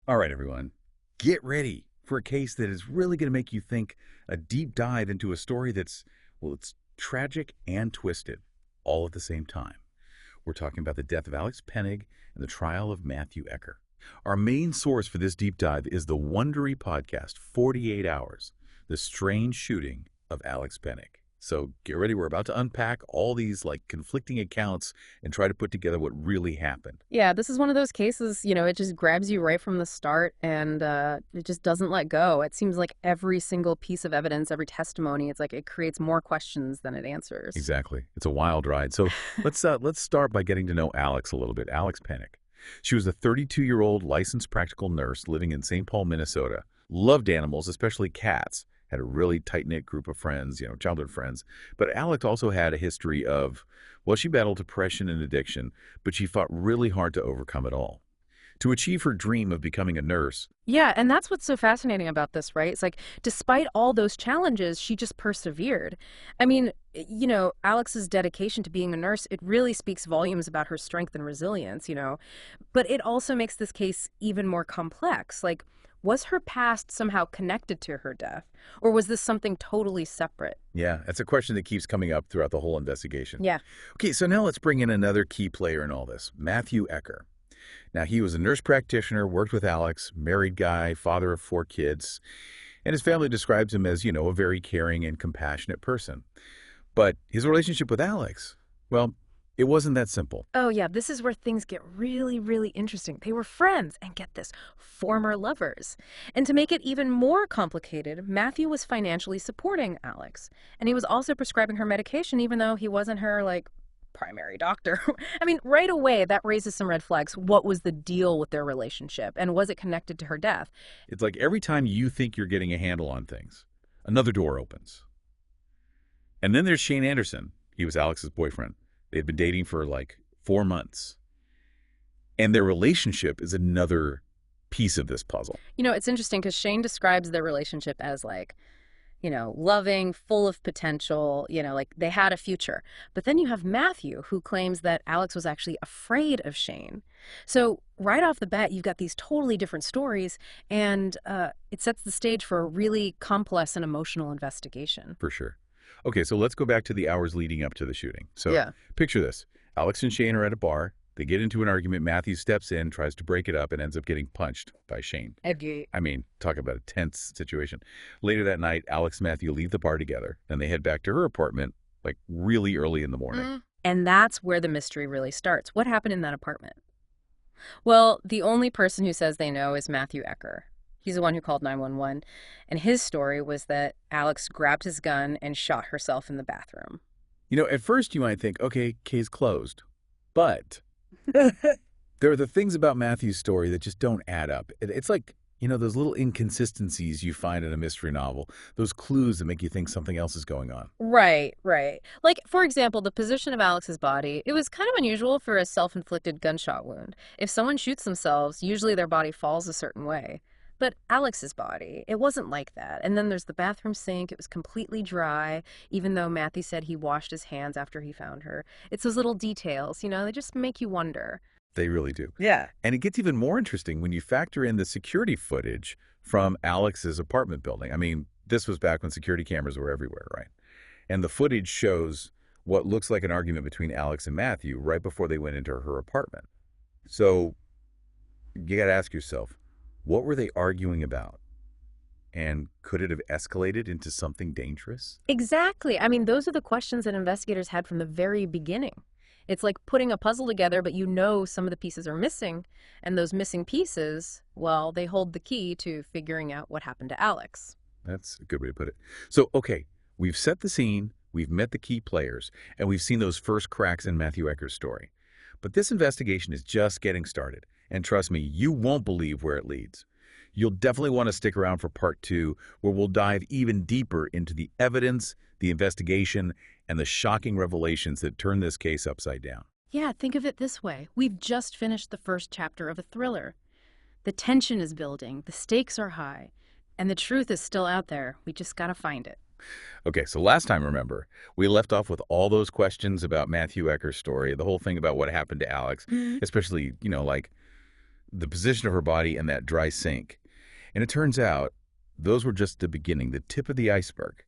All right, everyone, get ready for a case that is really going to make you think, a deep dive into a story that's, well, it's tragic and twisted all at the same time. We're talking about the death of Alex Pennig and the trial of Matthew Eker. Our main source for this deep dive is the Wondery podcast, 48 Hours, The Strange Shooting of Alex Pennig. So get ready. We're about to unpack all these conflicting accounts and try to put together what really happened. Yeah, this is one of those cases, it just grabs you right from the start and it just doesn't let go. It seems like every single piece of evidence, every testimony, it's like it creates more questions than it answers. Exactly. It's a wild ride. So let's start by getting to know Alex a little bit. Alex Pennig. She was a 32-year-old licensed practical nurse living in St. Paul, Minnesota. Loved animals, especially cats. Had a really tight-knit group of friends, childhood friends. But Alex also had a history of, well, she battled depression and addiction, but she fought really hard to overcome it all. To achieve her dream of becoming a nurse. Yeah, and that's what's so fascinating about this, right? It's like, despite all those challenges, she just persevered. I mean, Alex's dedication to being a nurse, it really speaks volumes about her strength and resilience. But it also makes this case even more complex. Like, was her past somehow connected to her death? Or was this something totally separate? Yeah, that's a question that keeps coming up throughout the whole investigation. Yeah. Okay, so now let's bring in another key player in all this, Matthew Eker. Now, he was a nurse practitioner, worked with Alex, married guy, father of 4 kids, and his family describes him as, a very caring and compassionate person. But his relationship with Alex, well, it wasn't that simple. Oh, yeah, this is where things get really, really interesting. They were friends, and get this, former lovers. And to make it even more complicated, Matthew was financially supporting Alex. And he was also prescribing her medication, even though he wasn't her, primary doctor. I mean, right away, that raises some red flags. What was the deal with their relationship? And was it connected to her death? It's like every time you think you're getting a handle on things, another door opens. And then there's Shane Anderson. He was Alex's boyfriend. They had been dating for 4 months. And their relationship is another piece of this puzzle. It's interesting because Shane describes their relationship as loving, full of potential, they had a future. But then you have Matthew, who claims that Alex was actually afraid of Shane. So right off the bat, you've got these totally different stories, and it sets the stage for a really complex and emotional investigation. For sure. Okay, so let's go back to the hours leading up to the shooting. So Yeah. Picture this. Alex and Shane are at a bar. They get into an argument. Matthew steps in, tries to break it up, and ends up getting punched by Shane. Okay. I mean, talk about a tense situation. Later that night, Alex and Matthew leave the bar together, and they head back to her apartment, really early in the morning. And that's where the mystery really starts. What happened in that apartment? Well, the only person who says they know is Matthew Eker. He's the one who called 911, and his story was that Alex grabbed his gun and shot herself in the bathroom. At first you might think, okay, case closed. But there are the things about Matthew's story that just don't add up. It's like, those little inconsistencies you find in a mystery novel, those clues that make you think something else is going on. Right. Like, for example, the position of Alex's body, it was kind of unusual for a self-inflicted gunshot wound. If someone shoots themselves, usually their body falls a certain way. But Alex's body, it wasn't like that. And then there's the bathroom sink. It was completely dry, even though Matthew said he washed his hands after he found her. It's those little details, they just make you wonder. They really do. Yeah. And it gets even more interesting when you factor in the security footage from Alex's apartment building. I mean, this was back when security cameras were everywhere, right? And the footage shows what looks like an argument between Alex and Matthew right before they went into her apartment. So you got to ask yourself, what were they arguing about? And could it have escalated into something dangerous? Exactly. I mean, those are the questions that investigators had from the very beginning. It's like putting a puzzle together, but some of the pieces are missing. And those missing pieces, well, they hold the key to figuring out what happened to Alex. That's a good way to put it. So, okay, we've set the scene, we've met the key players, and we've seen those first cracks in Matthew Eker's story. But this investigation is just getting started. And trust me, you won't believe where it leads. You'll definitely want to stick around for part 2, where we'll dive even deeper into the evidence, the investigation, and the shocking revelations that turn this case upside down. Yeah, think of it this way. We've just finished the first chapter of a thriller. The tension is building, the stakes are high, and the truth is still out there. We just gotta find it. Okay, so last time, remember, we left off with all those questions about Matthew Eker's story, the whole thing about what happened to Alex, especially, the position of her body, and that dry sink. And it turns out those were just the beginning, the tip of the iceberg.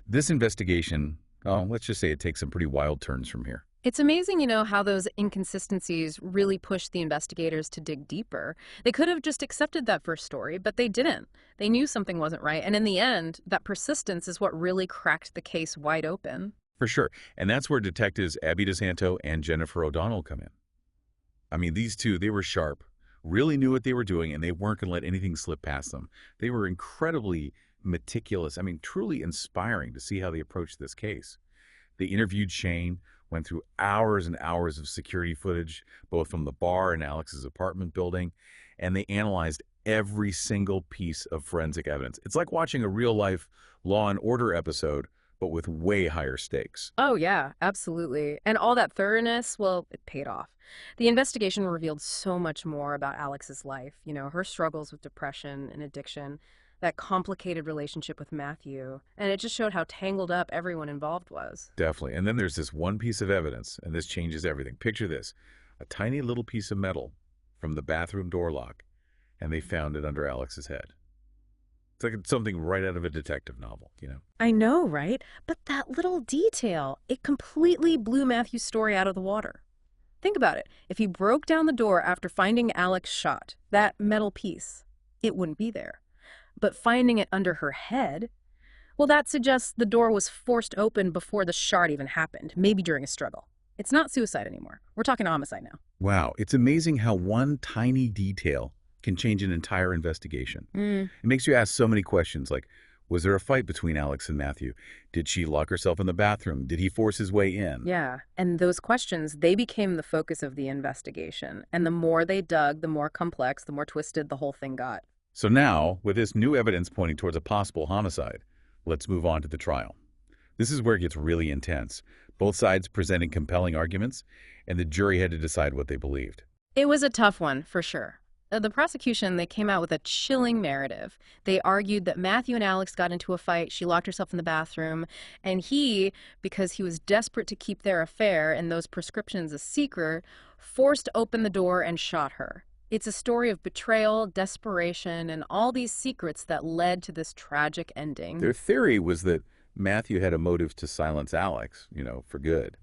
This investigation, oh, let's just say it takes some pretty wild turns from here. It's amazing, how those inconsistencies really pushed the investigators to dig deeper. They could have just accepted that first story, but they didn't. They knew something wasn't right, and in the end, that persistence is what really cracked the case wide open. For sure. And that's where detectives Abby DeSanto and Jennifer O'Donnell come in. I mean, these two, they were sharp, really knew what they were doing, and they weren't going to let anything slip past them. They were incredibly meticulous. I mean, truly inspiring to see how they approached this case. They interviewed Shane, went through hours and hours of security footage, both from the bar and Alex's apartment building, and they analyzed every single piece of forensic evidence. It's like watching a real-life Law and Order episode, but with way higher stakes. Oh, yeah, absolutely. And all that thoroughness, well, it paid off. The investigation revealed so much more about Alex's life, her struggles with depression and addiction, that complicated relationship with Matthew, and it just showed how tangled up everyone involved was. Definitely. And then there's this one piece of evidence, and this changes everything. Picture this, a tiny little piece of metal from the bathroom door lock, and they found it under Alex's head. It's like something right out of a detective novel, I know, right? But that little detail, it completely blew Matthew's story out of the water. Think about it. If he broke down the door after finding Alex shot, that metal piece, it wouldn't be there. But finding it under her head, well, that suggests the door was forced open before the shot even happened, maybe during a struggle. It's not suicide anymore. We're talking homicide now. Wow, it's amazing how one tiny detail can change an entire investigation. It makes you ask so many questions like, was there a fight between Alex and Matthew? Did she lock herself in the bathroom? Did he force his way in? Yeah, and those questions, they became the focus of the investigation. And the more they dug, the more complex, the more twisted the whole thing got. So now, with this new evidence pointing towards a possible homicide, let's move on to the trial. This is where it gets really intense. Both sides presenting compelling arguments, and the jury had to decide what they believed. It was a tough one, for sure. The prosecution, they came out with a chilling narrative. They argued that Matthew and Alex got into a fight, she locked herself in the bathroom, and he, because he was desperate to keep their affair and those prescriptions a secret, forced open the door and shot her. It's a story of betrayal, desperation, and all these secrets that led to this tragic ending. Their theory was that Matthew had a motive to silence Alex, for good.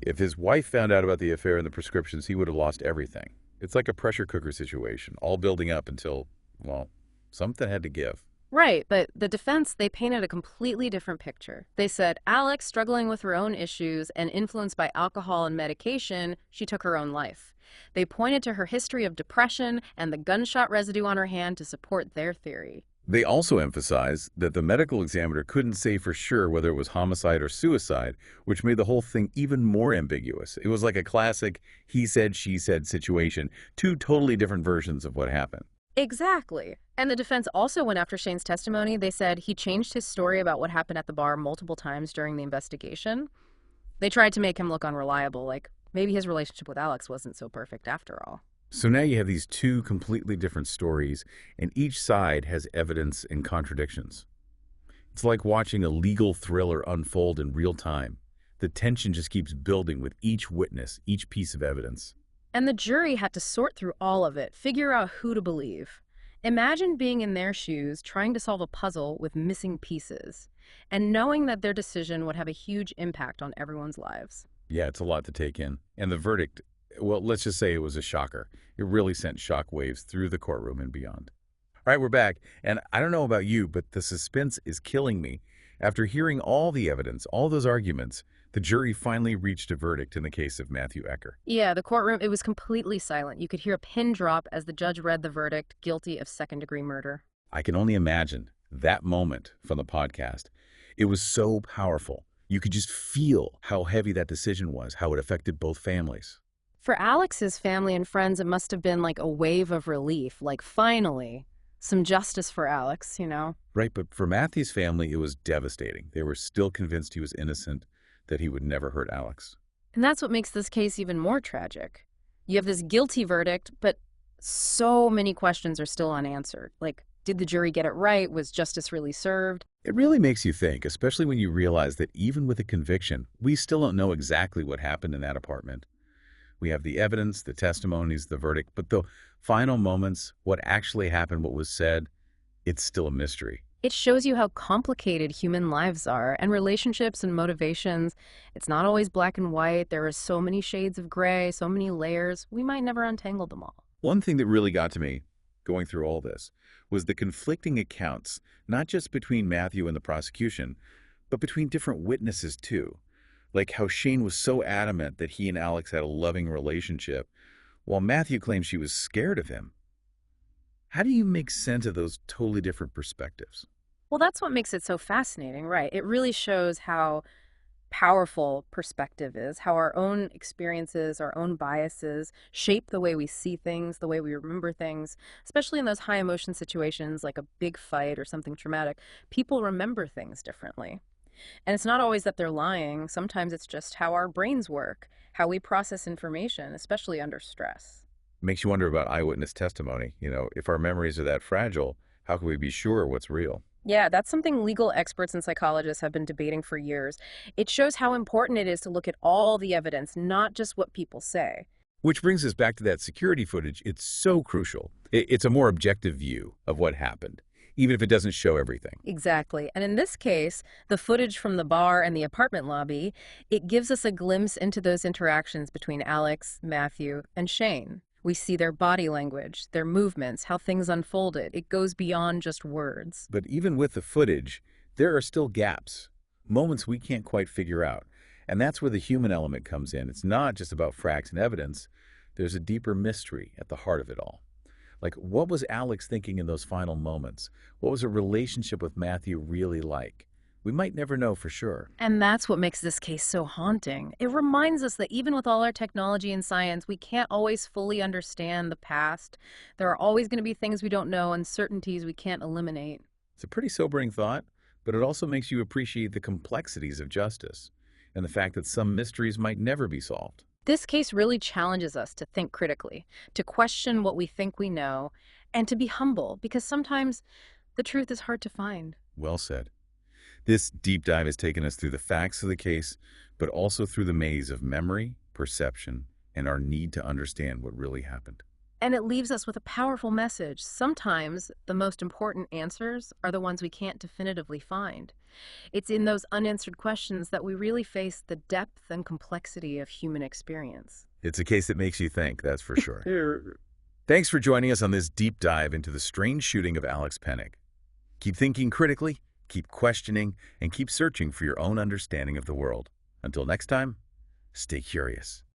If his wife found out about the affair and the prescriptions, he would have lost everything. It's like a pressure cooker situation, all building up until, well, something had to give. Right, but the defense, they painted a completely different picture. They said Alex, struggling with her own issues and influenced by alcohol and medication, she took her own life. They pointed to her history of depression and the gunshot residue on her hand to support their theory. They also emphasized that the medical examiner couldn't say for sure whether it was homicide or suicide, which made the whole thing even more ambiguous. It was like a classic he said, she said situation, two totally different versions of what happened. Exactly. And the defense also went after Shane's testimony. They said he changed his story about what happened at the bar multiple times during the investigation. They tried to make him look unreliable, like maybe his relationship with Alex wasn't so perfect after all. So now you have these two completely different stories, and each side has evidence and contradictions. It's like watching a legal thriller unfold in real time. The tension just keeps building with each witness, each piece of evidence. And the jury had to sort through all of it, figure out who to believe. Imagine being in their shoes, trying to solve a puzzle with missing pieces, and knowing that their decision would have a huge impact on everyone's lives. Yeah, it's a lot to take in. And the verdict, well, let's just say it was a shocker. It really sent shock waves through the courtroom and beyond. All right, we're back. And I don't know about you, but the suspense is killing me. After hearing all the evidence, all those arguments, the jury finally reached a verdict in the case of Matthew Eker. Yeah, the courtroom, it was completely silent. You could hear a pin drop as the judge read the verdict, guilty of second-degree murder. I can only imagine that moment from the podcast. It was so powerful. You could just feel how heavy that decision was, how it affected both families. For Alex's family and friends, it must have been like a wave of relief, like finally, some justice for Alex, Right, but for Matthew's family, it was devastating. They were still convinced he was innocent, that he would never hurt Alex. And that's what makes this case even more tragic. You have this guilty verdict, but so many questions are still unanswered. Like, did the jury get it right? Was justice really served? It really makes you think, especially when you realize that even with a conviction, we still don't know exactly what happened in that apartment. We have the evidence, the testimonies, the verdict, but the final moments, what actually happened, what was said, it's still a mystery. It shows you how complicated human lives are and relationships and motivations. It's not always black and white. There are so many shades of gray, so many layers. We might never untangle them all. One thing that really got to me going through all this was the conflicting accounts, not just between Matthew and the prosecution, but between different witnesses too. Like how Shane was so adamant that he and Alex had a loving relationship, while Matthew claimed she was scared of him. How do you make sense of those totally different perspectives? Well, that's what makes it so fascinating, right? It really shows how powerful perspective is, how our own experiences, our own biases shape the way we see things, the way we remember things, especially in those high emotion situations like a big fight or something traumatic. People remember things differently. And it's not always that they're lying. Sometimes it's just how our brains work, how we process information, especially under stress. Makes you wonder about eyewitness testimony. If our memories are that fragile, how can we be sure what's real? Yeah, that's something legal experts and psychologists have been debating for years. It shows how important it is to look at all the evidence, not just what people say. Which brings us back to that security footage. It's so crucial. It's a more objective view of what happened, even if it doesn't show everything. Exactly. And in this case, the footage from the bar and the apartment lobby, it gives us a glimpse into those interactions between Alex, Matthew, and Shane. We see their body language, their movements, how things unfolded. It goes beyond just words. But even with the footage, there are still gaps, moments we can't quite figure out. And that's where the human element comes in. It's not just about facts and evidence. There's a deeper mystery at the heart of it all. Like, what was Alex thinking in those final moments? What was her relationship with Matthew really like? We might never know for sure. And that's what makes this case so haunting. It reminds us that even with all our technology and science, we can't always fully understand the past. There are always going to be things we don't know, uncertainties we can't eliminate. It's a pretty sobering thought, but it also makes you appreciate the complexities of justice and the fact that some mysteries might never be solved. This case really challenges us to think critically, to question what we think we know, and to be humble, because sometimes the truth is hard to find. Well said. This deep dive has taken us through the facts of the case, but also through the maze of memory, perception, and our need to understand what really happened. And it leaves us with a powerful message. Sometimes the most important answers are the ones we can't definitively find. It's in those unanswered questions that we really face the depth and complexity of human experience. It's a case that makes you think, that's for sure. Thanks for joining us on this deep dive into the strange shooting of Alex Pennig. Keep thinking critically, keep questioning, and keep searching for your own understanding of the world. Until next time, stay curious.